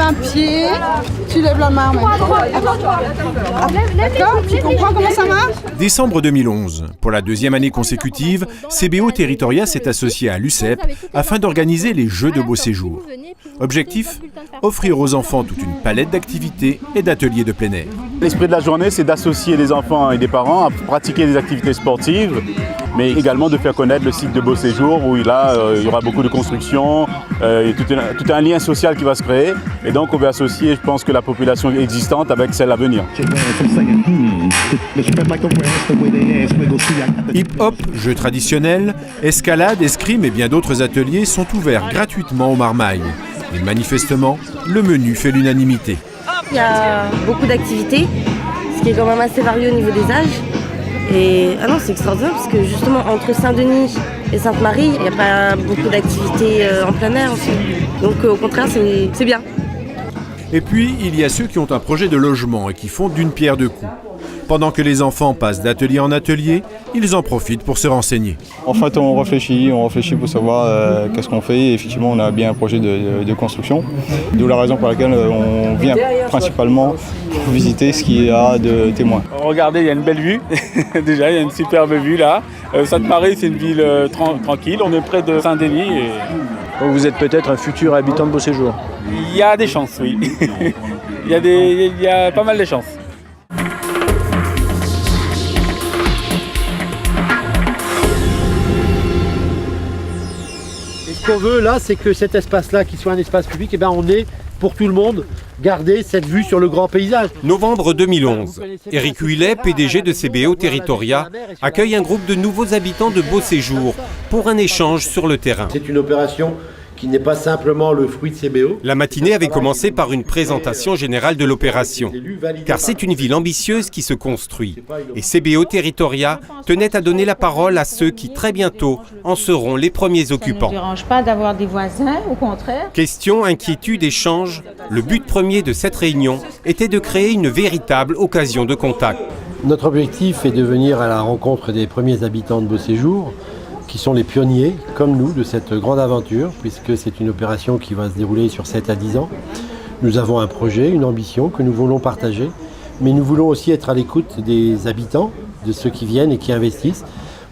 lèves un pied, tu lèves la main en même temps. D'accord? Tu comprends comment ça marche? Décembre 2011. Pour la deuxième année consécutive, CBO Territoria s'est associé à l'UCEP afin d'organiser les Jeux de beau séjour. Objectif ? Offrir aux enfants toute une palette d'activités et d'ateliers de plein air. L'esprit de la journée, c'est d'associer les enfants et des parents à pratiquer des activités sportives, mais également de faire connaître le site de beau séjour où là, il y aura beaucoup de construction, tout un lien social qui va se créer. Et donc, on va associer, je pense, que la population existante avec celle à venir. Hip-hop, jeux traditionnels, escalade, escrime et bien d'autres ateliers sont ouverts gratuitement aux Marmailles. Et manifestement, le menu fait l'unanimité. Il y a beaucoup d'activités, ce qui est quand même assez varié au niveau des âges. Et c'est extraordinaire parce que justement entre Saint-Denis et Sainte-Marie, il n'y a pas beaucoup d'activités en plein air aussi. Donc au contraire, c'est bien. Et puis, il y a ceux qui ont un projet de logement et qui font d'une pierre deux coups. Pendant que les enfants passent d'atelier en atelier, ils en profitent pour se renseigner. En fait, on réfléchit pour savoir qu'est-ce qu'on fait. Et effectivement, on a bien un projet de construction. D'où la raison pour laquelle on vient principalement visiter ce qu'il y a de témoins. Regardez, il y a une belle vue. Déjà, il y a une superbe vue là. Sainte-Marie, c'est une ville tranquille. On est près de Saint-Denis. Et... Donc vous êtes peut-être un futur habitant de Beau Séjour. Il y a des chances, oui. il y a pas mal de chances. Ce qu'on veut là, c'est que cet espace-là, qui soit un espace public, on ait pour tout le monde garder cette vue sur le grand paysage. Novembre 2011. Éric Huillet, PDG de CBO Territoria, accueille un groupe de nouveaux habitants de Beau Séjour pour un échange sur le terrain. C'est une opération qui n'est pas simplement le fruit de CBO. La matinée avait commencé par une présentation générale de l'opération, car c'est une ville ambitieuse qui se construit. Et CBO Territoria tenait à donner la parole à ceux qui, très bientôt, en seront les premiers occupants. Ça ne dérange pas d'avoir des voisins, au contraire. Questions, inquiétudes, échanges. Le but premier de cette réunion était de créer une véritable occasion de contact. Notre objectif est de venir à la rencontre des premiers habitants de Beau Séjour, qui sont les pionniers, comme nous, de cette grande aventure, puisque c'est une opération qui va se dérouler sur 7 à 10 ans. Nous avons un projet, une ambition que nous voulons partager, mais nous voulons aussi être à l'écoute des habitants, de ceux qui viennent et qui investissent,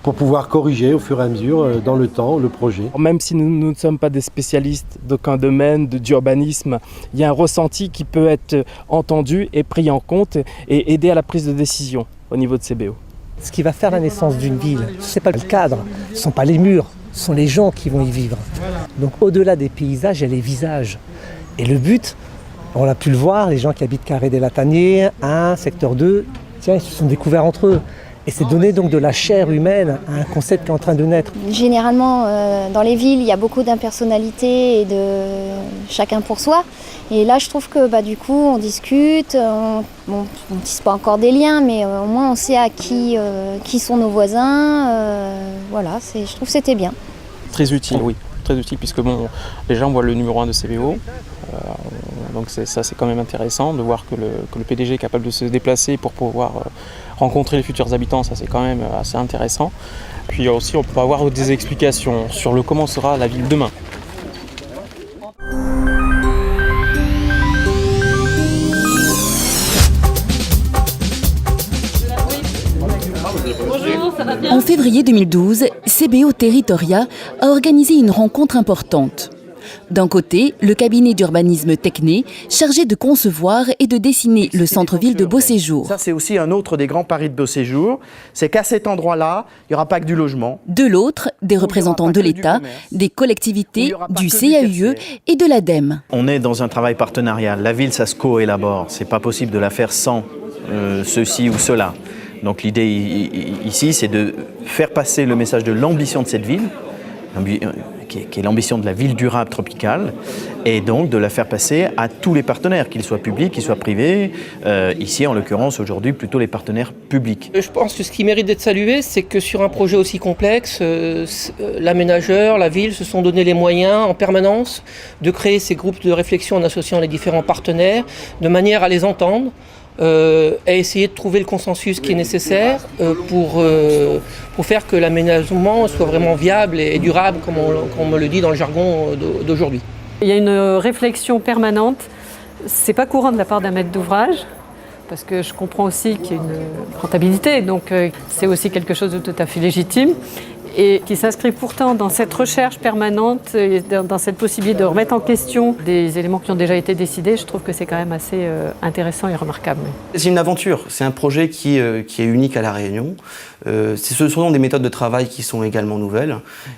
pour pouvoir corriger au fur et à mesure, dans le temps, le projet. Même si nous ne sommes pas des spécialistes d'aucun domaine, d'urbanisme, il y a un ressenti qui peut être entendu et pris en compte et aider à la prise de décision au niveau de CBO. Ce qui va faire la naissance d'une ville, ce n'est pas le cadre, ce ne sont pas les murs, ce sont les gens qui vont y vivre. Donc au-delà des paysages, il y a les visages. Et le but, on a pu le voir, les gens qui habitent Carré des Lataniers, 1, secteur 2, tiens, ils se sont découverts entre eux. Et c'est donner donc de la chair humaine à un concept qui est en train de naître. Généralement, dans les villes, il y a beaucoup d'impersonnalité et de chacun pour soi. Et là, je trouve que du coup, on discute, on ne tisse pas encore des liens, mais au moins on sait à qui sont nos voisins. Voilà, je trouve que c'était bien. Très utile, oui. Très utile, puisque déjà on voit le numéro 1 de CBO. Donc ça, c'est quand même intéressant de voir que le PDG est capable de se déplacer pour pouvoir rencontrer les futurs habitants. Ça, c'est quand même assez intéressant. Puis aussi, on peut avoir des explications sur comment sera la ville demain. En février 2012, CBO Territoria a organisé une rencontre importante. D'un côté, le cabinet d'urbanisme Techné, chargé de concevoir et de dessiner le centre-ville de Beau Séjour. Ça, c'est aussi un autre des grands paris de Beau Séjour, c'est qu'à cet endroit-là, il n'y aura pas que du logement. De l'autre, des représentants de l'État, des collectivités, du CAUE et de l'ADEME. On est dans un travail partenarial. La ville, ça se co-élabore. Ce n'est pas possible de la faire sans ceci ou cela. Donc l'idée ici, c'est de faire passer le message de l'ambition de cette ville, qui est l'ambition de la ville durable tropicale, et donc de la faire passer à tous les partenaires, qu'ils soient publics, qu'ils soient privés. Ici, en l'occurrence, aujourd'hui, plutôt les partenaires publics. Je pense que ce qui mérite d'être salué, c'est que sur un projet aussi complexe, l'aménageur, la ville se sont donné les moyens en permanence de créer ces groupes de réflexion en associant les différents partenaires, de manière à les entendre, à essayer de trouver le consensus qui est nécessaire pour faire que l'aménagement soit vraiment viable et durable, comme on me le dit dans le jargon d'aujourd'hui. Il y a une réflexion permanente C'est pas courant de la part d'un maître d'ouvrage, parce que je comprends aussi qu'il y a une rentabilité, donc c'est aussi quelque chose de tout à fait légitime, et qui s'inscrit pourtant dans cette recherche permanente, et dans cette possibilité de remettre en question des éléments qui ont déjà été décidés. Je trouve que c'est quand même assez intéressant et remarquable. C'est une aventure, c'est un projet qui est unique à La Réunion. Ce sont des méthodes de travail qui sont également nouvelles,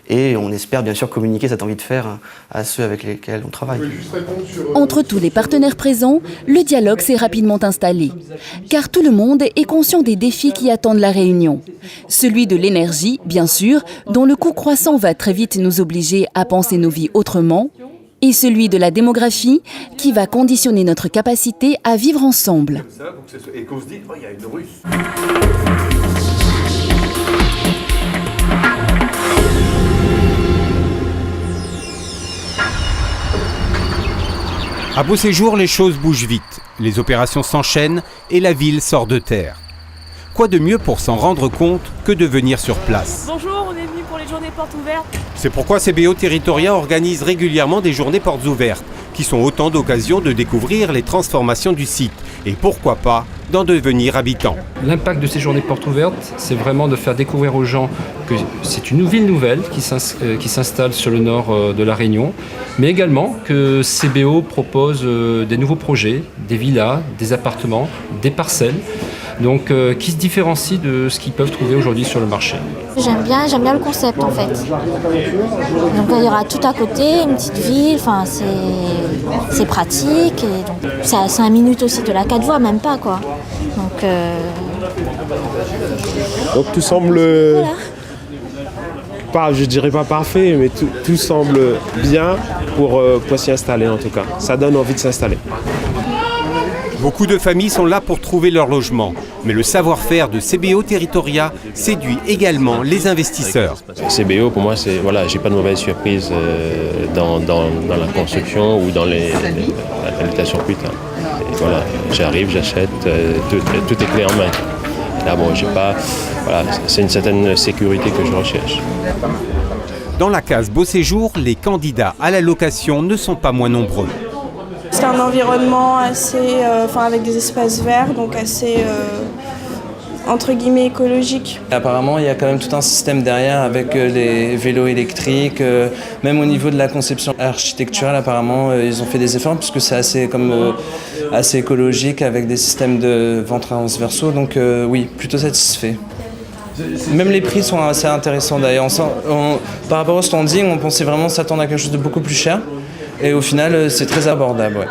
et on espère bien sûr communiquer cette envie de faire à ceux avec lesquels on travaille. Entre tous les partenaires présents, le dialogue s'est rapidement installé, car tout le monde est conscient des défis qui attendent La Réunion. Celui de l'énergie, bien sûr, dont le coût croissant va très vite nous obliger à penser nos vies autrement, et celui de la démographie, qui va conditionner notre capacité à vivre ensemble. Et qu'on se dit, oh, il y a une Russe. À Beauséjour, les choses bougent vite. Les opérations s'enchaînent et la ville sort de terre. Quoi de mieux pour s'en rendre compte que de venir sur place? Bonjour, on est venu pour les journées portes ouvertes. C'est pourquoi CBO Territoria organise régulièrement des journées portes ouvertes, qui sont autant d'occasions de découvrir les transformations du site et pourquoi pas d'en devenir habitant. L'impact de ces journées portes ouvertes, c'est vraiment de faire découvrir aux gens que c'est une ville nouvelle qui s'installe sur le nord de La Réunion, mais également que CBO propose des nouveaux projets, des villas, des appartements, des parcelles, donc qui se différencient de ce qu'ils peuvent trouver aujourd'hui sur le marché. J'aime bien le concept en fait. Donc il y aura tout à côté, une petite ville, enfin c'est pratique, et donc c'est à 5 minutes aussi de la 4 voies, même pas quoi. Donc tout semble, pas, je dirais pas parfait, mais tout semble bien pour s'y installer en tout cas. Ça donne envie de s'installer. Beaucoup de familles sont là pour trouver leur logement, mais le savoir-faire de CBO Territoria séduit également les investisseurs. CBO, pour moi, c'est voilà, j'ai pas de mauvaise surprise dans la construction ou dans l'habitation plus tard. Et voilà, j'arrive, j'achète, tout est clé en main. Là, bon, j'ai pas, voilà, c'est une certaine sécurité que je recherche. Dans la case Beauséjour, les candidats à la location ne sont pas moins nombreux. C'est un environnement assez, avec des espaces verts, donc assez, entre guillemets, écologique. Apparemment, il y a quand même tout un système derrière avec les vélos électriques. Même au niveau de la conception architecturale, apparemment, ils ont fait des efforts puisque c'est assez écologique avec des systèmes de vents transversaux. Donc oui, plutôt satisfait. Même les prix sont assez intéressants d'ailleurs. Par rapport au standing, on pensait vraiment s'attendre à quelque chose de beaucoup plus cher. Et au final, c'est très abordable. Ouais.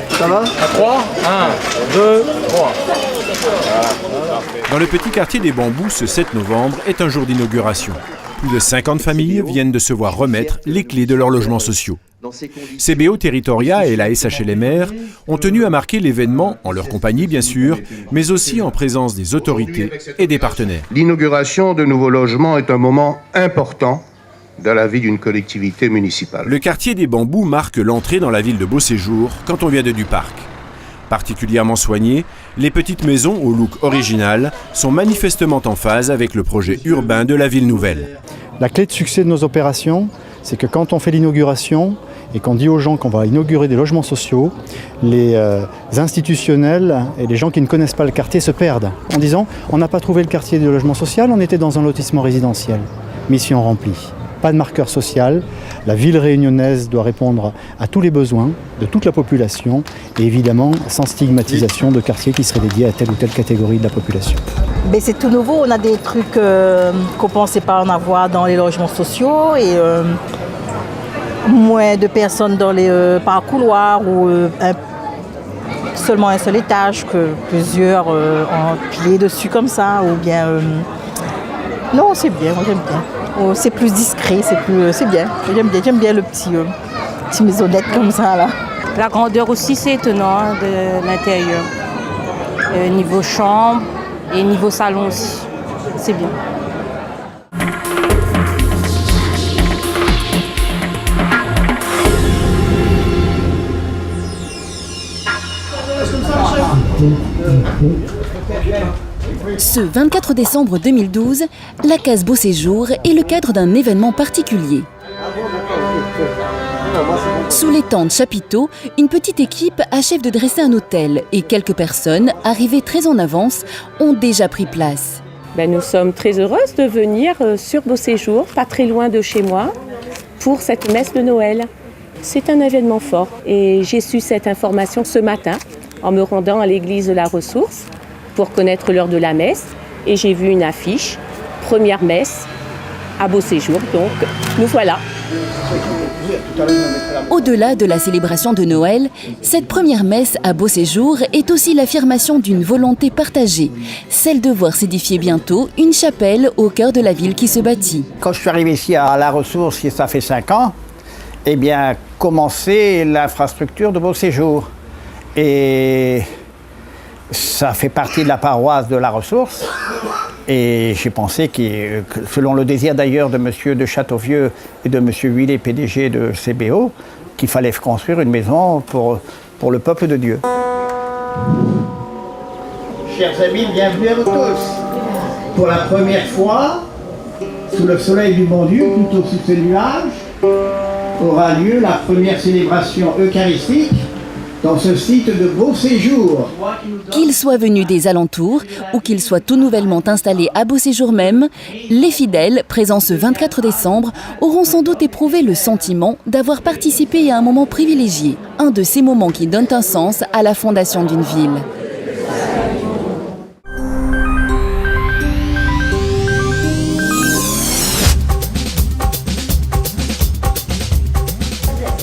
Ça va? À 3, 1, 2, 3. Dans le petit quartier des Bambous, ce 7 novembre est un jour d'inauguration. Plus de 50 familles viennent de se voir remettre les clés de leurs logements sociaux. CBO Territoria et la SHLMR ont tenu à marquer l'événement, en leur compagnie bien sûr, mais aussi en présence des autorités et des partenaires. L'inauguration de nouveaux logements est un moment important dans la vie d'une collectivité municipale. Le quartier des Bambous marque l'entrée dans la ville de Beauséjour quand on vient du parc. Particulièrement soignées, les petites maisons au look original sont manifestement en phase avec le projet urbain de la ville nouvelle. La clé de succès de nos opérations, c'est que quand on fait l'inauguration et qu'on dit aux gens qu'on va inaugurer des logements sociaux, les institutionnels et les gens qui ne connaissent pas le quartier se perdent en disant « on n'a pas trouvé le quartier de logement social, on était dans un lotissement résidentiel ». Mission remplie. Pas de marqueur social, la ville réunionnaise doit répondre à tous les besoins de toute la population et évidemment sans stigmatisation de quartiers qui seraient dédiés à telle ou telle catégorie de la population. Mais c'est tout nouveau, on a des trucs qu'on ne pensait pas en avoir dans les logements sociaux et moins de personnes dans par couloir ou seulement un seul étage que plusieurs empilés dessus comme ça ou bien... Non, c'est bien, moi j'aime bien. Oh, c'est plus discret, c'est bien. J'aime bien le petit maisonnette comme ça là. La grandeur aussi c'est étonnant de l'intérieur. Niveau chambre et niveau salon aussi, c'est bien. Ce 24 décembre 2012, la case Beau Séjour est le cadre d'un événement particulier. Sous les tentes chapiteaux, une petite équipe achève de dresser un autel et quelques personnes, arrivées très en avance, ont déjà pris place. Nous sommes très heureuses de venir sur Beau Séjour, pas très loin de chez moi, pour cette messe de Noël. C'est un événement fort et j'ai su cette information ce matin en me rendant à l'église de la Ressource pour connaître l'heure de la messe et j'ai vu une affiche, première messe à Beau Séjour, donc nous voilà. Au-delà de la célébration de Noël, cette première messe à Beau Séjour est aussi l'affirmation d'une volonté partagée, celle de voir s'édifier bientôt une chapelle au cœur de la ville qui se bâtit. Quand je suis arrivé ici à la Ressource, ça fait 5 ans, eh bien, commençait l'infrastructure de Beau Séjour. Et ça fait partie de la paroisse de la Ressource. Et j'ai pensé que, selon le désir d'ailleurs de M. de Châteauvieux et de M. Huillet, PDG de CBO, qu'il fallait construire une maison pour le peuple de Dieu. Chers amis, bienvenue à vous tous. Pour la première fois, sous le soleil du bon Dieu, plutôt sous ces nuages, aura lieu la première célébration eucharistique dans ce site de Beau Séjour. Qu'ils soient venus des alentours ou qu'ils soient tout nouvellement installés à Beau Séjour même, les fidèles, présents ce 24 décembre, auront sans doute éprouvé le sentiment d'avoir participé à un moment privilégié, un de ces moments qui donnent un sens à la fondation d'une ville.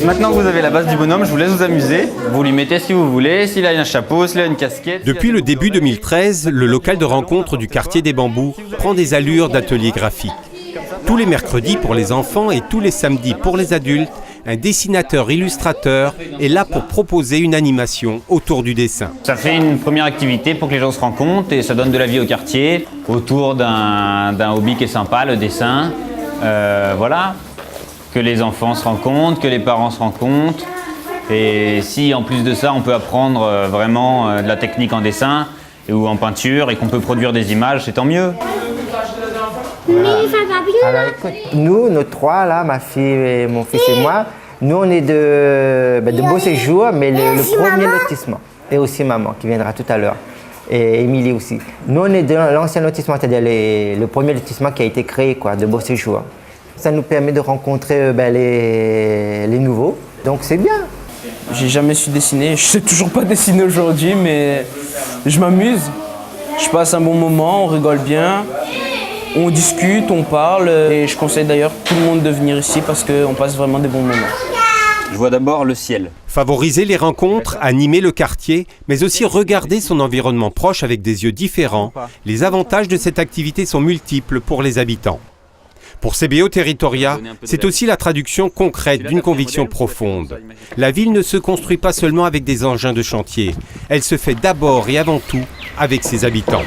Maintenant que vous avez la base du bonhomme, je vous laisse vous amuser. Vous lui mettez si vous voulez, s'il a un chapeau, s'il a une casquette. Depuis le début 2013, le local de rencontre du quartier des Bambous prend des allures d'atelier graphique. Tous les mercredis pour les enfants et tous les samedis pour les adultes, un dessinateur-illustrateur est là pour proposer une animation autour du dessin. Ça fait une première activité pour que les gens se rencontrent et ça donne de la vie au quartier autour d'un hobby qui est sympa, le dessin. Voilà. Que les enfants se rencontrent, que les parents se rencontrent. Et si en plus de ça, on peut apprendre vraiment de la technique en dessin ou en peinture et qu'on peut produire des images, c'est tant mieux. Alors écoute, nous trois, là, ma fille et mon fils et moi, nous on est de Beau Séjour, mais le premier lotissement. Et aussi maman qui viendra tout à l'heure. Et Émilie aussi. Nous on est de l'ancien lotissement, c'est-à-dire le premier lotissement qui a été créé de Beau Séjour. Ça nous permet de rencontrer les nouveaux, donc c'est bien. J'ai jamais su dessiner, je sais toujours pas dessiner aujourd'hui, mais je m'amuse. Je passe un bon moment, on rigole bien, on discute, on parle. Et je conseille d'ailleurs tout le monde de venir ici parce qu'on passe vraiment des bons moments. Je vois d'abord le ciel. Favoriser les rencontres, animer le quartier, mais aussi regarder son environnement proche avec des yeux différents. Les avantages de cette activité sont multiples pour les habitants. Pour CBO Territoria, c'est aussi la traduction concrète d'une conviction profonde. La ville ne se construit pas seulement avec des engins de chantier, elle se fait d'abord et avant tout avec ses habitants.